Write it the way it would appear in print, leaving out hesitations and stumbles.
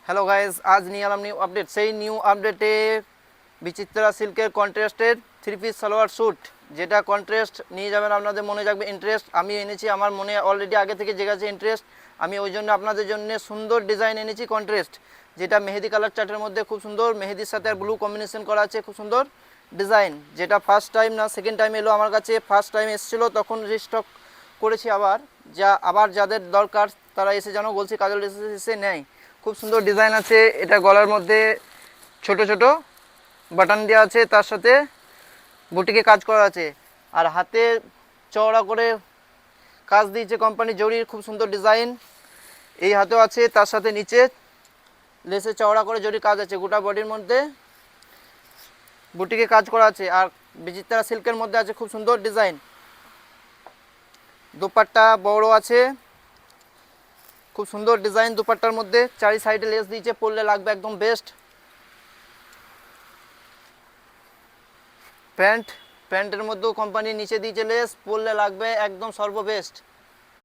Hello guys, আজ নিয়ে এলাম নিউ আপডেট। সেই নিউ আপডেটে বিচিত্রা সিল্কের কন্ট্রাস্টের থ্রি পিস সালোয়ার স্যুট, যেটা কন্ট্রাস্ট নিয়ে যাবেন আপনাদের মনে যাবে ইন্টারেস্ট। আমি এনেছি, আমার মনে অলরেডি আগে থেকে জেগেছে ইন্টারেস্ট। আমি ওই জন্য আপনাদের জন্য সুন্দর ডিজাইন এনেছি কন্ট্রাস্ট, যেটা মেহেদি কালার চার্টের মধ্যে খুব সুন্দর, মেহেদির সাথে আর ব্লু কম্বিনেশন করা আছে, খুব সুন্দর ডিজাইন। যেটা ফার্স্ট টাইম না সেকেন্ড টাইম এলো আমার কাছে, ফার্স্ট টাইম এসেছিলো তখন রিস্টক করেছি আবার। আবার যাদের দরকার তারা এসে যেন বলছি কাজল এসে নেয়। খুব সুন্দর ডিজাইন আছে। এটা গলার মধ্যে ছোট ছোট বাটন দেওয়া আছে, তার সাথে বুটিকে কাজ করা আছে, আর হাতে চওড়া করে কাজ দিয়েছে কোম্পানি জরির, খুব সুন্দর ডিজাইন। এই হাতেও আছে, তার সাথে নিচে লেসে চওড়া করে জরির কাজ আছে, গোটা বডির মধ্যে বুটিকে কাজ করা আছে, আর বিচিত্রা সিল্কের মধ্যে আছে খুব সুন্দর ডিজাইন। দুপাট্টা বড় আছে, খুব সুন্দর ডিজাইন দুপাট্টার মধ্যে, চারি সাইডে লেস দিয়েছে, পরলে লাগবে একদম বেস্ট। প্যান্টের মধ্যেও কোম্পানি নিচে দিয়েছে লেস, পরলে লাগবে একদম সর্ববেস্ট।